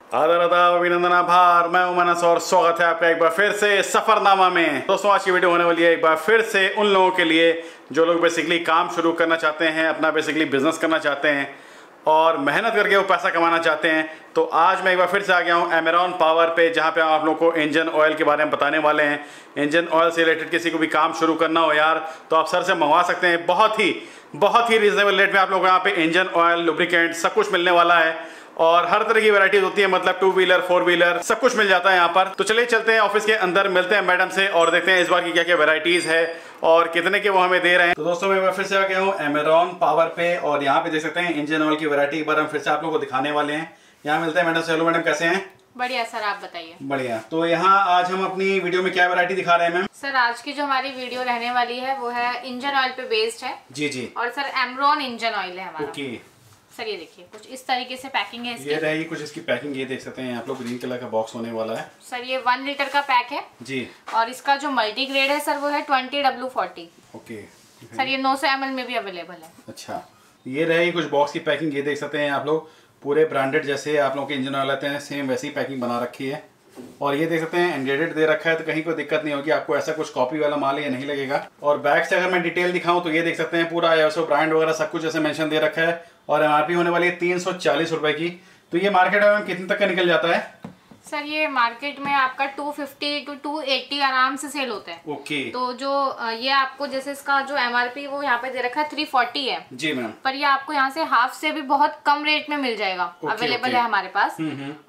आदर अदाब अभिनंदन आभार। मैं मनस और स्वागत है आपका एक बार फिर से सफरनामा में। दोस्तों आज की वीडियो होने वाली है एक बार फिर से उन लोगों के लिए जो लोग बेसिकली काम शुरू करना चाहते हैं, अपना बेसिकली बिजनेस करना चाहते हैं और मेहनत करके वो पैसा कमाना चाहते हैं। तो आज मैं एक बार फिर से आ गया हूँ अमेरॉन पावर पे, जहाँ पे आप लोगों को इंजन ऑयल के बारे में बताने वाले हैं। इंजन ऑयल से रिलेटेड किसी को भी काम शुरू करना हो यार तो आप सर से मंगवा सकते हैं। बहुत ही रीजनेबल रेट में आप लोगों को यहाँ पे इंजन ऑयल, लुब्रिकेंट सब कुछ मिलने वाला है और हर तरह की वैरायटीज होती है, मतलब 2 व्हीलर 4 व्हीलर सब कुछ मिल जाता है यहाँ पर। तो चलिए चलते हैं ऑफिस के अंदर, मिलते हैं मैडम से और देखते हैं इस बार की क्या क्या वैरायटीज है और कितने के वो हमें दे रहे हैं। तो दोस्तों मैं फिर से आ गया हूँ अमेरॉन पावर पे और यहाँ पे देख सकते हैं इंजन ऑयल की वैरायटी एक बार हम फिर से आप लोगों को दिखाने वाले हैं। यहाँ मिलते हैं मैडम से। हेलो मैडम, कैसे हैं? बढ़िया सर, आप बताइए। बढ़िया। तो यहाँ आज हम अपनी वीडियो में क्या वैरायटी दिखा रहे हैं मैम? सर आज की जो हमारी वीडियो रहने वाली है वो है इंजन ऑयल पे बेस्ड है। जी जी। और सर एमरॉन इंजन ऑयल है हमारा। ओके सर ये देखिए कुछ इस तरीके से पैकिंग है इसकी। ये रहेगी कुछ इसकी पैकिंग, ये देख सकते हैं आप लोग, ग्रीन कलर का बॉक्स होने वाला है। सर ये 1 लीटर का पैक है जी। और इसका जो मल्टी ग्रेड है सर वो है 20W40। ओके सर ये 900 ml में भी अवेलेबल है। अच्छा, ये रहेगी कुछ बॉक्स की पैकिंग, ये देख सकते हैं आप लोग, पूरे ब्रांडेड जैसे आप लोगों के इंजन ऑयल आते हैं सेम वैसी पैकिंग बना रखी है। और ये देख सकते हैं एनग्रेडेड दे रखा है तो कहीं कोई दिक्कत नहीं होगी आपको, ऐसा कुछ कॉपी वाला माल ये नहीं लगेगा। और बैग से अगर मैं डिटेल दिखाऊं तो ये देख सकते हैं पूरा आईएसओ ब्रांड वगैरह सब कुछ ऐसे मेंशन दे रखा है और एमआरपी होने वाली है 340 रुपए की। तो ये मार्केट में कितने तक का निकल जाता है? सर ये मार्केट में आपका 250 to 280 आराम से सेल होता है। ओके। तो जो ये आपको जैसे इसका जो एमआरपी वो यहाँ पे दे रखा है 340 है जी मैम, पर ये आपको यहाँ से हाफ से भी बहुत कम रेट में मिल जाएगा। अवेलेबल है हमारे पास।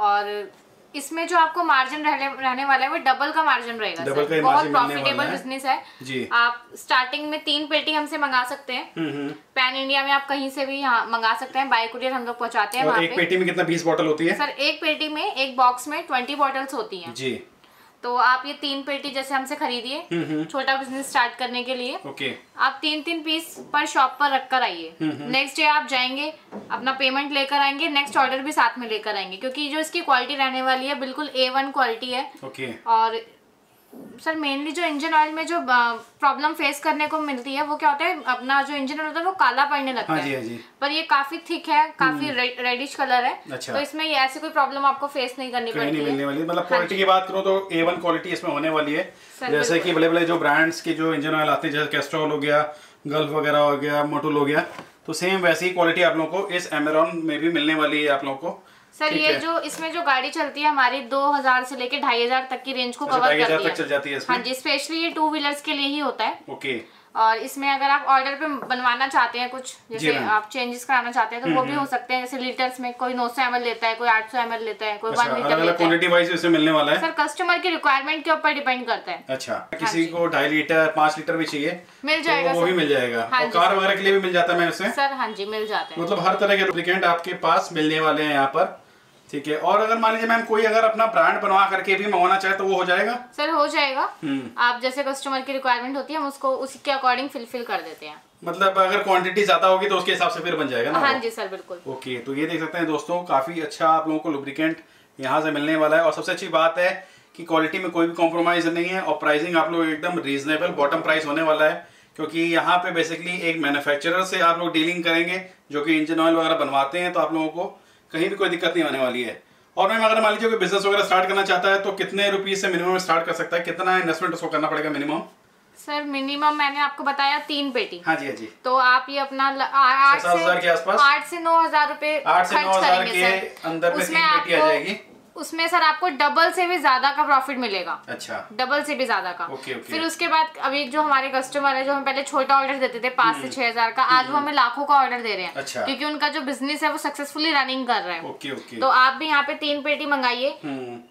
और इसमें जो आपको मार्जिन रहने वाला है वो डबल का मार्जिन रहेगा। सर बहुत प्रॉफिटेबल बिजनेस है जी। आप स्टार्टिंग में 3 पेटी हमसे मंगा सकते हैं। पैन इंडिया में आप कहीं से भी यहाँ मंगा सकते हैं, बाय कुरियर हम लोग पहुँचाते हैं। और एक पेटी में कितना 20 बॉटल होती है? सर एक पेटी में, एक बॉक्स में 20 बॉटल्स होती है जी। तो आप ये 3 पेटी जैसे हमसे खरीदिए छोटा बिजनेस स्टार्ट करने के लिए। ओके। आप 3-3 पीस पर शॉप पर रख कर आइए। नेक्स्ट डे आप जाएंगे, अपना पेमेंट लेकर आएंगे, नेक्स्ट ऑर्डर भी साथ में लेकर आएंगे क्योंकि जो इसकी क्वालिटी रहने वाली है बिल्कुल A1 क्वालिटी है। ओके। और सर मेनली जो इंजन ऑयल में जो प्रॉब्लम फेस करने को मिलती है वो क्या होता है, अपना जो इंजन ऑयल होता है वो काला पड़ने लगता है। हाँ जी। पर ये काफी थिक है, काफी रेडिश कलर है। अच्छा। तो इसमें ये ऐसी कोई प्रॉब्लम आपको फेस नहीं करनी पड़ती है। मिलने वाली मतलब क्वालिटी की बात करूँ तो A1 क्वालिटी इसमें होने वाली है। जैसे कि बड़े बड़े जो ब्रांड्स के जो इंजन ऑयल आते हैं जैसे कैस्ट्रॉल हो गया, गल्फ वगैरह हो गया, मोटुल हो गया, तो सेम वैसी क्वालिटी आप लोगों को इस अमेरॉन में भी मिलने वाली है आप लोगों को। सर ये जो इसमें जो गाड़ी चलती है हमारी 2000 से लेके 2500 तक की रेंज को कवर करती है। तक चल जाती है इसमें। हाँ जी, स्पेशली ये 2 व्हीलर्स के लिए ही होता है। ओके। और इसमें अगर आप ऑर्डर पे बनवाना चाहते हैं कुछ, जैसे आप चेंजेस कराना चाहते हैं तो वो भी हो सकते हैं। जैसे लीटर्स में कोई 900 ml लेता है, कोई 800 ml लेता है, कोई 1 लीटर लेता है। क्वांटिटी वाइज इसमें मिलने वाला है। सर कस्टमर की रिक्वायरमेंट के ऊपर डिपेंड करता है। अच्छा, किसी को 2.5 लीटर 5 लीटर भी चाहिए मिल जाएगा, वो भी मिल जाएगा। और कार वगैरह के लिए भी मिल जाता है उसमें? सर हाँ जी मिल जाता है। मतलब हर तरह के लुब्रिकेंट आपके पास मिलने वाले हैं यहाँ पर, ठीक है। और अगर मान लीजिए मैम कोई अगर अपना ब्रांड बनवा करके भी मंगवाना चाहे तो वो हो जाएगा? सर हो जाएगा। आप जैसे कस्टमर की रिक्वायरमेंट होती है हम उसको उसी के अकॉर्डिंग फिल कर देते हैं। मतलब अगर क्वांटिटी ज्यादा होगी तो उसके हिसाब से फिर बन जाएगा ना? हाँ जी सर बिल्कुल। ओके। तो ये देख सकते हैं दोस्तों, काफी अच्छा आप लोगों को लुब्रिकेंट यहाँ से मिलने वाला है। और सबसे अच्छी बात है कि क्वालिटी में कोई भी कॉम्प्रोमाइज नहीं है और प्राइसिंग आप लोग एकदम रीजनेबल बॉटम प्राइस होने वाला है क्योंकि यहाँ पे बेसिकली एक मैन्युफैक्चरर से आप लोग डीलिंग करेंगे जो कि इंजन ऑयल वगैरह बनवाते हैं, तो आप लोगों को कहीं भी कोई दिक्कत नहीं होने वाली है। और मैम अगर मान लीजिए कोई बिजनेस वगैरह स्टार्ट करना चाहता है तो कितने रुपीस से मिनिमम स्टार्ट कर सकता है? कितना इन्वेस्टमेंट उसको करना पड़ेगा मिनिमम? सर मिनिमम मैंने आपको बताया 3 पेटी। हाँ जी हाँ जी। तो आप ये अपना 8 से 9,000 रुपए खर्च करेंगे सर। अंदर में 3 पेटी आ जाएगी। उसमें सर आपको डबल से भी ज्यादा का प्रॉफिट मिलेगा। अच्छा। डबल से भी ज्यादा का। ओके। फिर उसके बाद अभी जो हमारे कस्टमर है जो हम पहले छोटा ऑर्डर देते थे 5 से 6,000 का, आज वो हमें लाखों का ऑर्डर दे रहे हैं। अच्छा। क्योंकि उनका जो बिजनेस है वो सक्सेसफुली रनिंग कर रहे हैं। Okay okay. तो आप भी यहाँ पे 3 पेटी मंगाइए,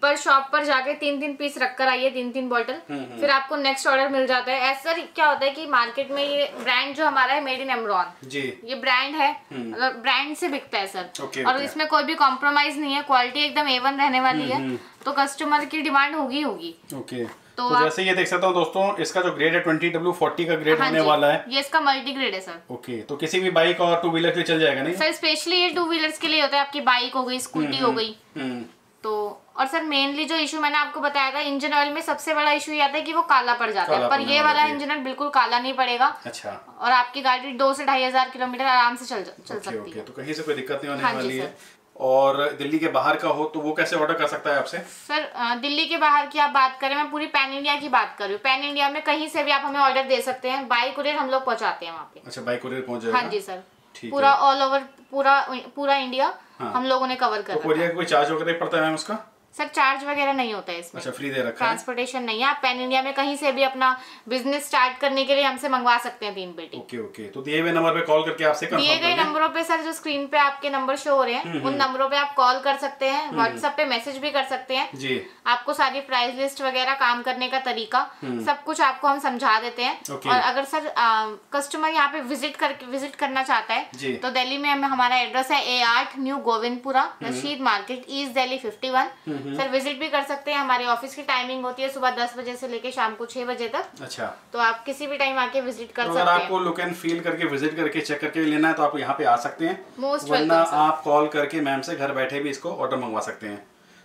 पर शॉप पर जाके 3-3 पीस रख कर आइए, 3-3 बॉटल, फिर आपको नेक्स्ट ऑर्डर मिल जाता है। ऐसा क्या होता है कि मार्केट में ये ब्रांड जो हमारा है मेड इन अमरॉन जी, ये ब्रांड है, ब्रांड से बिकता है सर। और इसमें कोई भी कॉम्प्रोमाइज नहीं है, क्वालिटी एकदम A1 रहने वाली है, तो कस्टमर की डिमांड होगी। ओके। तो जैसे ये देख सकता हूँ दोस्तों, इसका जो ग्रेड है 20W40 का ग्रेड होने वाला है। ये इसका मल्टी ग्रेड है सर। ओके। तो किसी भी बाइक और 2 व्हीलर के लिए चल जाएगा नहीं सर? स्पेशली ये 2 व्हीलर्स के लिए होता है, आपकी बाइक हो गई, स्कूटी हो गई। तो और सर मेनली जो इशू मैंने आपको बताया था इंजन ऑयल में, सबसे बड़ा इशू ये आता है कि वो काला पड़ जाता है, पर ये वाला इंजन ऑयल बिल्कुल काला नहीं पड़ेगा। अच्छा। और आपकी गाड़ी 2 से 2,500 किलोमीटर आराम से चल सकती है। तो कहीं से कोई दिक्कत नहीं होने वाली है। और दिल्ली के बाहर का हो तो वो कैसे ऑर्डर कर सकता है आपसे? सर दिल्ली के बाहर की आप बात करें, मैं पूरी पैन इंडिया की बात कर रही हूँ। पैन इंडिया में कहीं से भी आप हमें ऑर्डर दे सकते हैं, बाई कुरियर हम लोग पहुँचाते हैं वहाँ पे। अच्छा, बाई कुरियर पहुँच जाएगा? हाँ जी सर, पूरा ऑल ओवर पूरा इंडिया हम लोगों ने कवर कर रखा है। तो कुरियर का कोई चार्ज वगैरह पड़ता है मैम उसका? सर चार्ज वगैरह नहीं होता है इसमें। अच्छा, फ्री दे रखा है, ट्रांसपोर्टेशन नहीं है। आप पैन इंडिया में कहीं से भी अपना बिजनेस स्टार्ट करने के लिए हमसे मंगवा सकते हैं 3 पेटी। Okay okay. तो दिए हुए नंबर पे कॉल करके आपसे दिए गए नंबरों पे सर, जो स्क्रीन पे आपके नंबर शो हो रहे हैं उन नंबरों पे आप कॉल कर सकते हैं, व्हाट्सएप पे मैसेज भी कर सकते हैं जी। आपको सारी प्राइस लिस्ट वगैरह, काम करने का तरीका, सब कुछ आपको हम समझा देते हैं। और अगर सर कस्टमर यहाँ पे विजिट करना चाहता है तो दिल्ली में हमारा एड्रेस है A8 new Govindpura, Rashid market, east Delhi 51। Sir visit भी कर सकते हैं। हमारे ऑफिस की टाइमिंग होती है सुबह 10 बजे से लेके शाम को 6 बजे तक। अच्छा, तो आप किसी भी टाइम आके विजिट कर सकते हैं। अगर आपको लुक एंड फील करके विजिट करके चेक करके लेना है तो आप यहाँ पे आ सकते हैं, वरना आप कॉल करके मैम से घर बैठे भी इसको ऑर्डर मंगवा सकते हैं।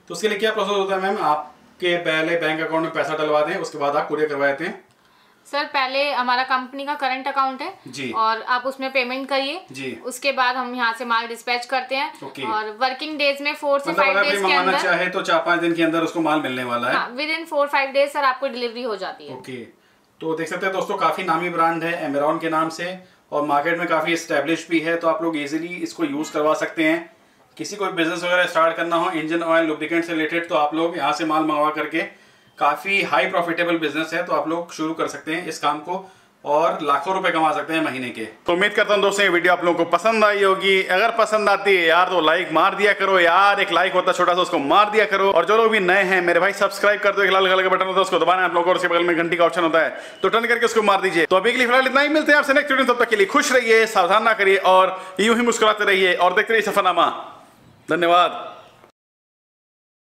तो उसके लिए क्या प्रोसेस होता है मैम? आपके पहले बैंक अकाउंट में पैसा डलवा दें, उसके बाद आप कुरियर करवा देते हैं? सर पहले हमारा कंपनी का करंट अकाउंट है जी, और आप उसमें पेमेंट करिए जी। उसके बाद हम यहाँ से माल डिस्पैच करते हैं और वर्किंग डेज में 4 से 5 डेज के अंदर, चाहे तो 4-5 दिन के अंदर उसको माल मिलने वाला है। विदिन 4-5 डेज सर आपको डिलीवरी हो जाती है। ओके, तो देख सकते हैं दोस्तों, काफी नामी ब्रांड है AMRON के नाम से और मार्केट में काफी एस्टेब्लिश भी है, तो आप लोग इजीली इसको यूज करवा सकते हैं। किसी कोई बिजनेस वगैरह स्टार्ट करना हो इंजन ऑयल लुब्रिकेंट से रिलेटेड, तो आप लोग यहाँ से माल मंगवा करके, काफी हाई प्रॉफिटेबल बिजनेस है, तो आप लोग शुरू कर सकते हैं इस काम को और लाखों रुपए कमा सकते हैं महीने के। तो उम्मीद करता हूँ दोस्तों ये वीडियो आप लोगों को पसंद आई होगी। अगर पसंद आती है यार तो लाइक मार दिया करो यार, एक लाइक होता छोटा सा उसको मार दिया करो। और जो लोग भी नए हैं मेरे भाई, सब्सक्राइब कर दो, एक लाल कलर का बटन होता है उसको दबाना है आप लोगों को, और उसके बगल में घंटी का ऑप्शन होता है तो टर्न करके उसको मार दीजिए। तो अभी के लिए फिलहाल इतना ही, मिलते हैं आपसे नेक्स्ट वीडियो। तब तक के लिए खुश रहिए, सावधान ना करिए और यूं ही मुस्कुराते रहिए और देखते रहिए सफरनामा। धन्यवाद।